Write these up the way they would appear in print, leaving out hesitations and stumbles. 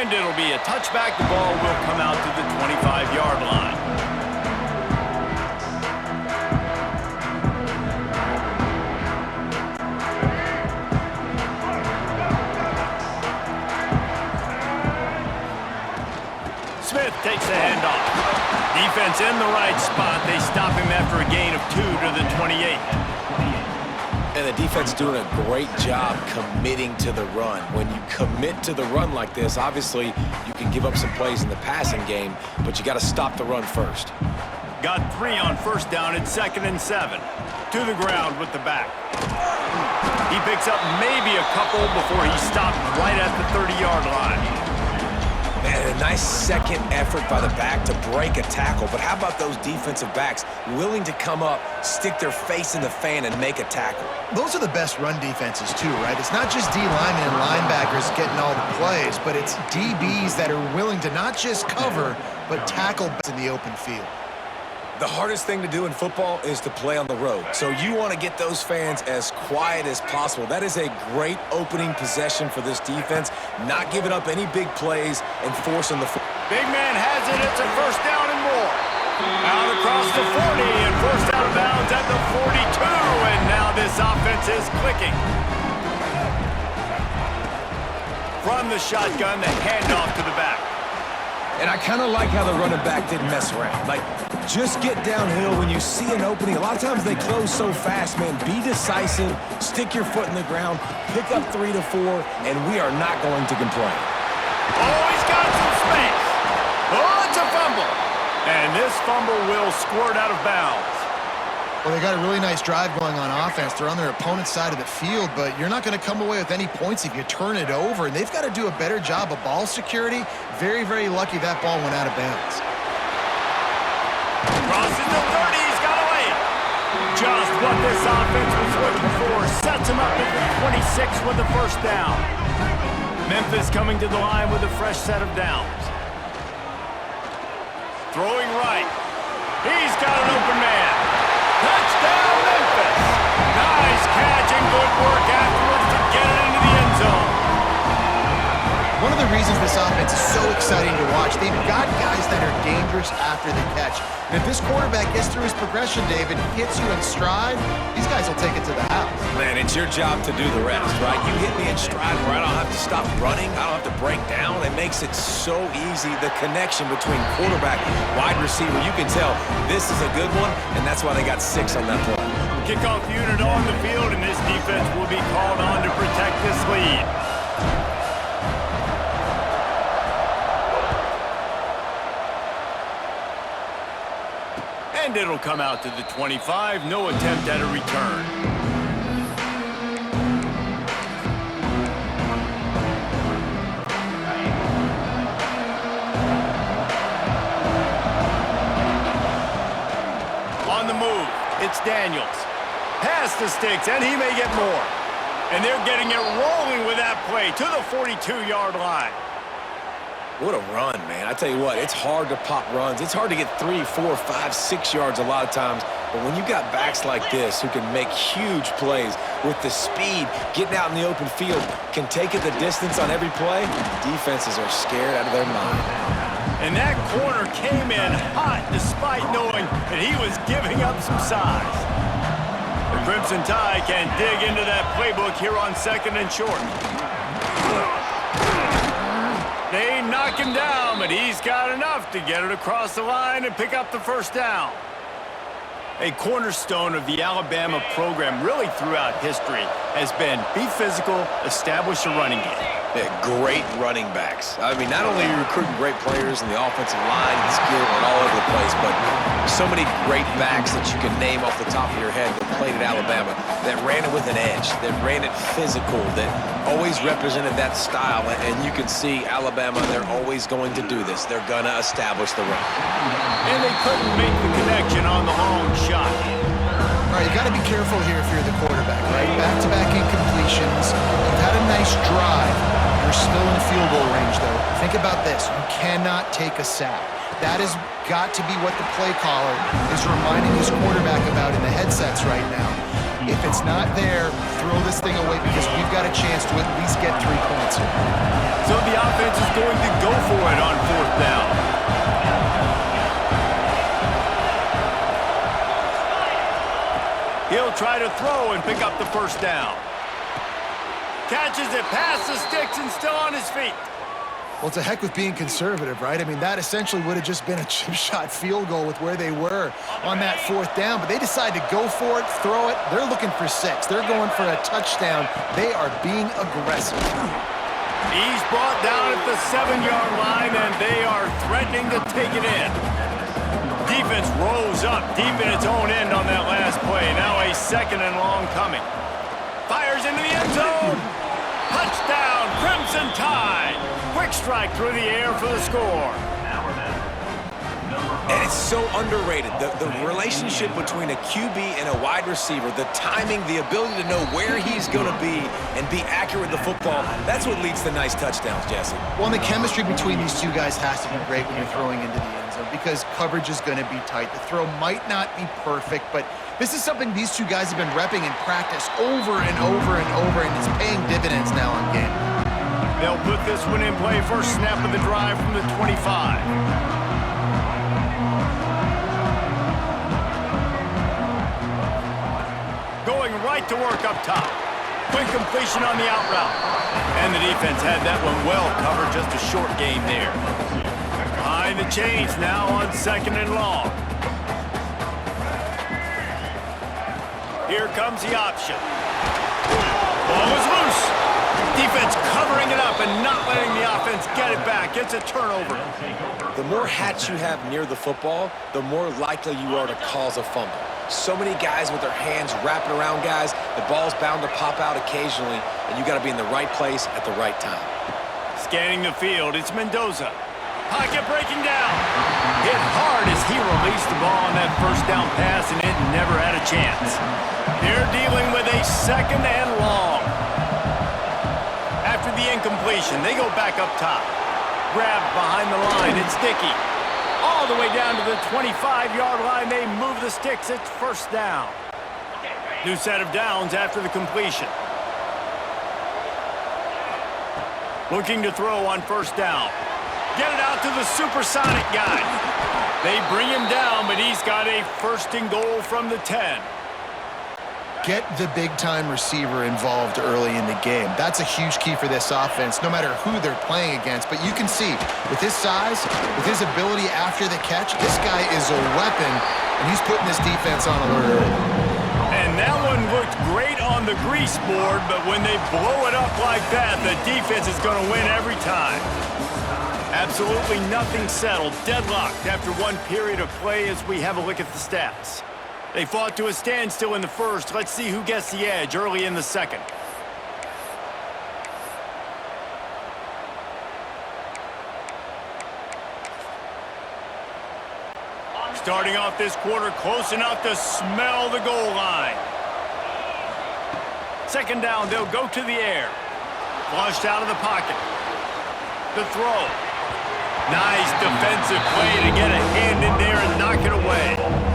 And it'll be a touchback. The ball will come out to the 25-yard line. Smith takes the handoff. Defense in the right spot. They stop him after a gain of 2 to the 28. And the defense doing a great job committing to the run. When you commit to the run like this, obviously you can give up some plays in the passing game, but you got to stop the run first. Got 3 on first down at 2nd and 7. To the ground with the back. He picks up maybe a couple before he stopped right at the 30-yard line. Man, a nice second effort by the back to break a tackle. But how about those defensive backs willing to come up, stick their face in the fan, and make a tackle? Those are the best run defenses, too, right? It's not just D linemen and linebackers getting all the plays, but it's DBs that are willing to not just cover, but tackle in the open field. The hardest thing to do in football is to play on the road. So you want to get those fans as quiet as possible. That is a great opening possession for this defense, not giving up any big plays and forcing the... Big man has it. It's a first down and more. Out across the 40 and forced out of bounds at the 42. And now this offense is clicking. From the shotgun, the handoff to the back. And I kind of like how the running back didn't mess around. Like, just get downhill when you see an opening. A lot of times they close so fast, man. Be decisive, stick your foot in the ground, pick up 3 to 4, and we are not going to complain. Oh, he's got some space. Oh, it's a fumble. And this fumble will squirt out of bounds. Well, they got a really nice drive going on offense. They're on their opponent's side of the field, but you're not going to come away with any points if you turn it over, and they've got to do a better job of ball security. Very, very lucky that ball went out of bounds. Crosses the 30, he's got away. Just what this offense was looking for. Sets him up at the 26 with the first down. Memphis coming to the line with a fresh set of downs. Throwing right. He's got an open man. Touchdown, Memphis! Nice catch and good work afterwards to get it into the end zone. One of the reasons this offense is so exciting to watch, they've got guys that are dangerous after the catch. And if this quarterback gets through his progression, David, hits you in stride, these guys will take it to the house. Man, it's your job to do the rest, right? You hit me in stride where I don't have to stop running, I don't have to break down. It makes it so easy, the connection between quarterback, wide receiver. You can tell this is a good one, and that's why they got 6 on that play. Kickoff unit on the field, and this defense will be called on to protect this lead. And it'll come out to the 25. No attempt at a return. On the move, it's Daniels. Pass the sticks, and he may get more. And they're getting it rolling with that play to the 42-yard line. What a run, man. I tell you what, it's hard to pop runs. It's hard to get 3, 4, 5, 6 yards a lot of times. But when you got backs like this who can make huge plays with the speed, getting out in the open field, can take it the distance on every play, defenses are scared out of their mind. And that corner came in hot despite knowing that he was giving up some size. The Crimson Tide can dig into that playbook here on 2nd and short. They knock him down, but he's got enough to get it across the line and pick up the first down. A cornerstone of the Alabama program really throughout history has been be physical, establish a running game. Yeah, great running backs. I mean, not only are you recruiting great players in the offensive line and skill and all over the place, but so many great backs that you can name off the top of your head that played at Alabama, that ran it with an edge, that ran it physical, that always represented that style. And you can see Alabama, they're always going to do this. They're going to establish the run. And they couldn't make the connection on the long shot. All right, you got to be careful here if you're the quarterback, right? Back-to-back incompletions. You've had a nice drive. You're They're still in field goal range, though. Think about this. You cannot take a sack. That has got to be what the play caller is reminding his quarterback about in the headsets right now. If it's not there, throw this thing away because we've got a chance to at least get 3 points here. So the offense is going to go for it on 4th down. He'll try to throw and pick up the 1st down. Catches it past the sticks and still on his feet. Well, it's a heck with being conservative, right? I mean, that essentially would have just been a chip shot field goal with where they were on that 4th down, but they decide to go for it, throw it. They're looking for 6. They're going for a touchdown. They are being aggressive. He's brought down at the 7-yard line, and they are threatening to take it in. Defense rose up deep in its own end on that last play. Now a 2nd and long coming. Fires into the end zone. Touchdown, Crimson Tide. Quick strike through the air for the score. And it's so underrated. The relationship between a QB and a wide receiver, the timing, the ability to know where he's going to be and be accurate with the football, that's what leads to nice touchdowns, Jesse. Well, and the chemistry between these two guys has to be great when you're throwing into the end zone because coverage is going to be tight. The throw might not be perfect, but this is something these two guys have been repping in practice over and over and over, and it's paying dividends now on game. They'll put this one in play. First snap of the drive from the 25. Going right to work up top. Quick completion on the out route. And the defense had that one well covered. Just a short gain there. Behind the chains now on 2nd and long. Here comes the option. Ball is loose. Defense covering it up and not letting the offense get it back. It's a turnover. The more hats you have near the football, the more likely you are to cause a fumble. So many guys with their hands wrapping around guys, the ball's bound to pop out occasionally, and you got to be in the right place at the right time. Scanning the field, it's Mendoza. Pocket breaking down. Hit hard as he released the ball on that 1st down pass, and it never had a chance. They're dealing with a 2nd and long. After the incompletion, they go back up top. Grabbed behind the line, it's Dickey. All the way down to the 25-yard line, they move the sticks, it's 1st down. New set of downs after the completion. Looking to throw on 1st down. Get it out to the supersonic guy. They bring him down, but he's got a 1st and goal from the 10. Get the big-time receiver involved early in the game. That's a huge key for this offense, no matter who they're playing against. But you can see, with his size, with his ability after the catch, this guy is a weapon, and he's putting this defense on alert. And that one looked great on the grease board, but when they blow it up like that, the defense is going to win every time. Absolutely nothing settled, deadlocked after one period of play as we have a look at the stats. They fought to a standstill in the 1st. Let's see who gets the edge early in the 2nd. Starting off this quarter close enough to smell the goal line. 2nd down, they'll go to the air. Flushed out of the pocket. The throw. Nice defensive play to get a hand in there and knock it away.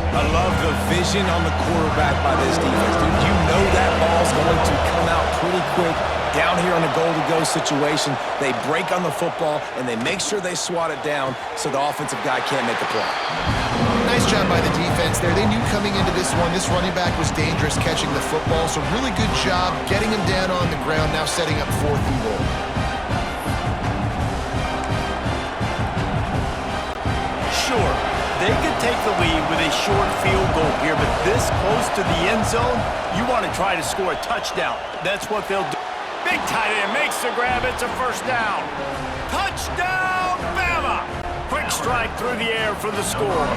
I love the vision on the quarterback by this defense, dude. You know that ball's going to come out pretty quick. Down here on the goal-to-go situation, they break on the football, and they make sure they swat it down so the offensive guy can't make the play. Nice job by the defense there. They knew coming into this one, this running back was dangerous catching the football, so really good job getting him down on the ground, now setting up 4th and goal. Sure, they could take the lead with a short field goal here, but this close to the end zone, you want to try to score a touchdown. That's what they'll do. Big tight end makes the grab. It's a 1st down. Touchdown, Bama! Quick strike through the air for the score.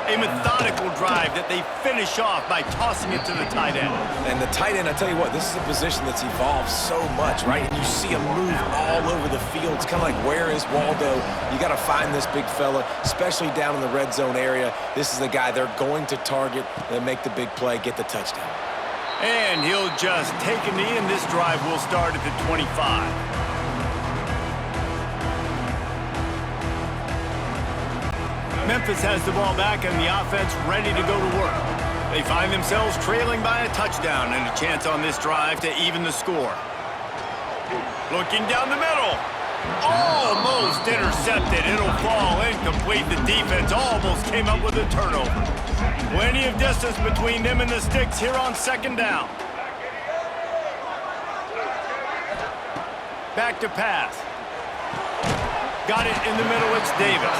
A methodical drive that they finish off by tossing it to the tight end. And the tight end, I tell you what, this is a position that's evolved so much, right? And you see him move all over the field. It's kind of like, where is Waldo? You got to find this big fella, especially down in the red zone area. This is the guy they're going to target and make the big play, get the touchdown. And he'll just take a knee, and this drive will start at the 25. Memphis has the ball back and the offense ready to go to work. They find themselves trailing by a touchdown and a chance on this drive to even the score. Looking down the middle. Almost intercepted. It'll fall incomplete. The defense almost came up with a turnover. Plenty of distance between them and the sticks here on second down. Back to pass. Got it in the middle. It's Davis.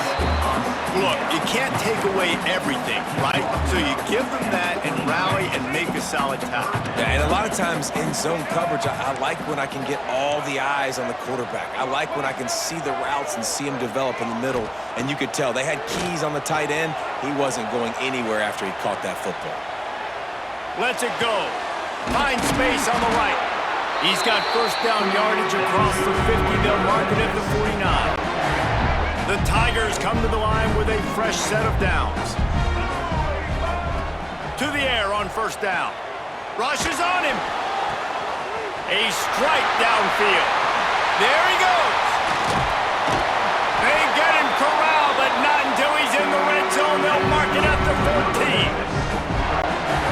Look, you can't take away everything, right? So you give them that and rally and make a solid tackle. Yeah, and a lot of times in zone coverage, I like when I can get all the eyes on the quarterback. I like when I can see the routes and see him develop in the middle. And you could tell they had keys on the tight end. He wasn't going anywhere after he caught that football. Lets it go. Finds space on the right. He's got first down yardage across the 50. They'll mark it at the 49. The Tigers come to the line with a fresh set of downs. To the air on first down. Rushes on him. A strike downfield. There he goes. They get him corralled, but not until he's in the red zone. They'll mark it at the 14.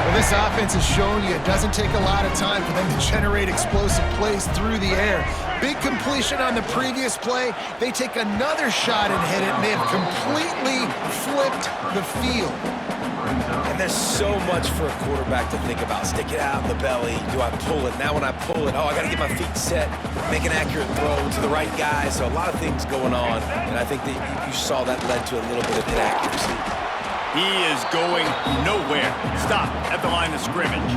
Well, this offense has shown you it doesn't take a lot of time for them to generate explosive plays through the air. Big completion on the previous play. They take another shot and hit it, and they have completely flipped the field. And there's so much for a quarterback to think about. Stick it out in the belly. Do I pull it? Now when I pull it, I got to get my feet set, make an accurate throw to the right guy. So a lot of things going on, and I think that you saw that led to a little bit of inaccuracy. He is going nowhere. Stop at the line of scrimmage.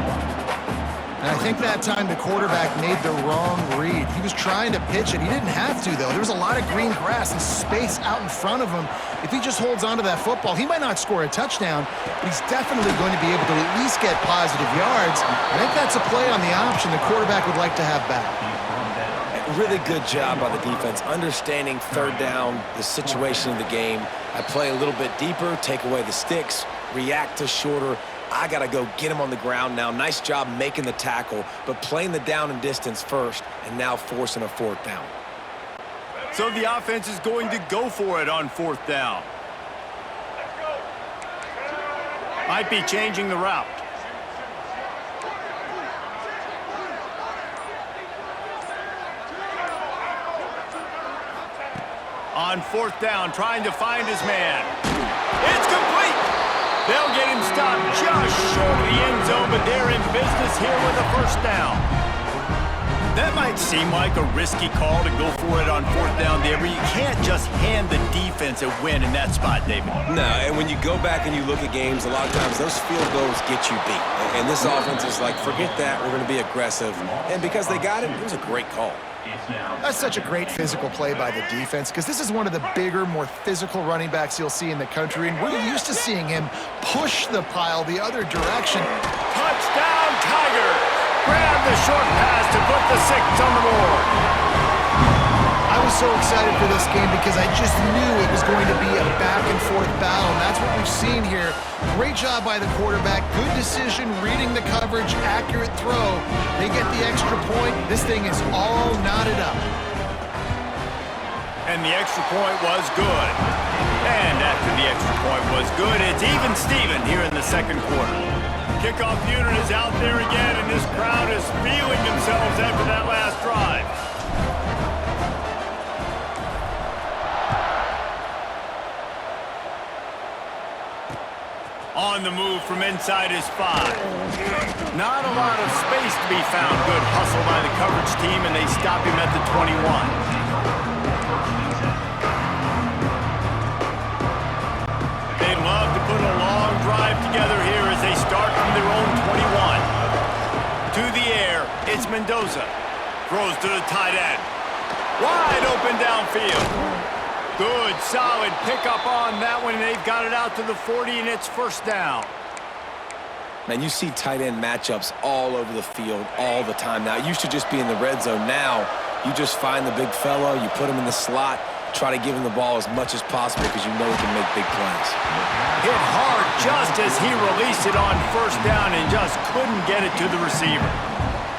And I think that time the quarterback made the wrong read. He was trying to pitch it. He didn't have to, though. There was a lot of green grass and space out in front of him. If he just holds on to that football, he might not score a touchdown, but he's definitely going to be able to at least get positive yards. I think that's a play on the option the quarterback would like to have back. Really good job by the defense, understanding third down, the situation of the game. I play a little bit deeper, take away the sticks, react to shorter. I got to go get him on the ground now. Nice job making the tackle, but playing the down and distance first and now forcing a fourth down. So the offense is going to go for it on fourth down. Might be changing the route. On fourth down, trying to find his man. It's complete. They'll get him stopped just short of the end zone, but they're in business here with a first down. That might seem like a risky call to go for it on fourth down there, but you can't just hand the defense a win in that spot, David. No, and when you go back and you look at games, a lot of times those field goals get you beat. And this offense is like, forget that, we're going to be aggressive. And because they got it, it was a great call. That's such a great physical play by the defense because this is one of the bigger, more physical running backs you'll see in the country, and we're used to seeing him push the pile the other direction. Touchdown, Tigers! Grab the short pass to put the 6 on the board. I was so excited for this game because I just knew it was going to be a back-and-forth battle, and that's what we've seen here. Great job by the quarterback, good decision, reading the coverage, accurate throw. They get the extra point. This thing is all knotted up. And the extra point was good. And after the extra point was good, it's even Steven here in the second quarter. Kickoff unit is out there again, and this crowd is feeling themselves after that last drive. On the move from inside his 5. Not a lot of space to be found. Good hustle by the coverage team, and they stop him at the 21. They'd love to put a long drive together here as they start from their own 21. To the air, it's Mendoza. Throws to the tight end. Wide open downfield. Good, solid pickup on that one, and they've got it out to the 40, and it's first down. Man, you see tight end matchups all over the field all the time now. It used to just be in the red zone. Now, you just find the big fellow, you put him in the slot, try to give him the ball as much as possible because you know he can make big plays. Hit hard just as he released it on first down and just couldn't get it to the receiver.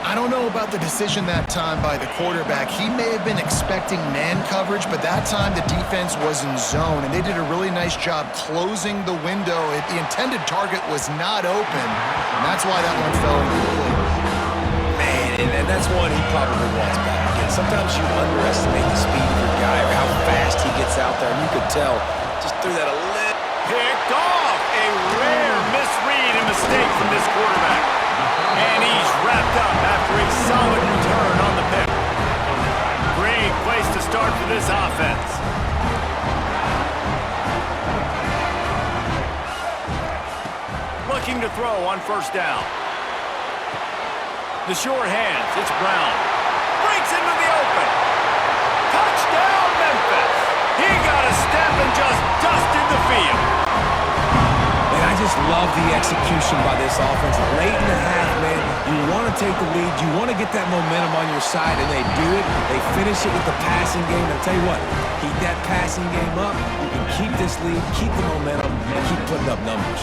I don't know about the decision that time by the quarterback. He may have been expecting man coverage, but that time the defense was in zone, and they did a really nice job closing the window. The intended target was not open, and that's why that one fell incomplete. Man, and that's one he probably wants back. And sometimes you underestimate the speed of your guy or how fast he gets out there, and you could tell just threw that a little. Picked off. A rare misread and mistake from this quarterback. And he's wrapped up after a solid return on the pick. Great place to start for this offense. Looking to throw on first down. The short hands, it's Brown. Breaks into the open. Touchdown, Memphis. He got a step and just dusted the field. And I just love the execution by this offense. Late in the half, man, you want to take the lead. You want to get that momentum on your side, and they do it. They finish it with the passing game. I'll tell you what, keep that passing game up. You can keep this lead, keep the momentum, and keep putting up numbers.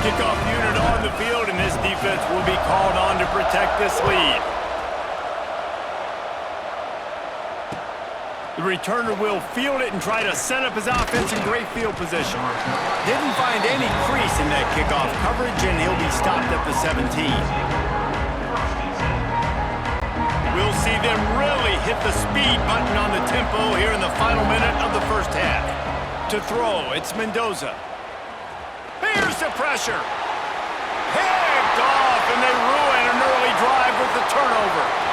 Kickoff unit on the field, and this defense will be called on to protect this lead. The returner will field it and try to set up his offense in great field position. Didn't find any crease in that kickoff coverage, and he'll be stopped at the 17. We'll see them really hit the speed button on the tempo here in the final minute of the first half. To throw, it's Mendoza. Here's the pressure. Picked off, and they ruin an early drive with the turnover.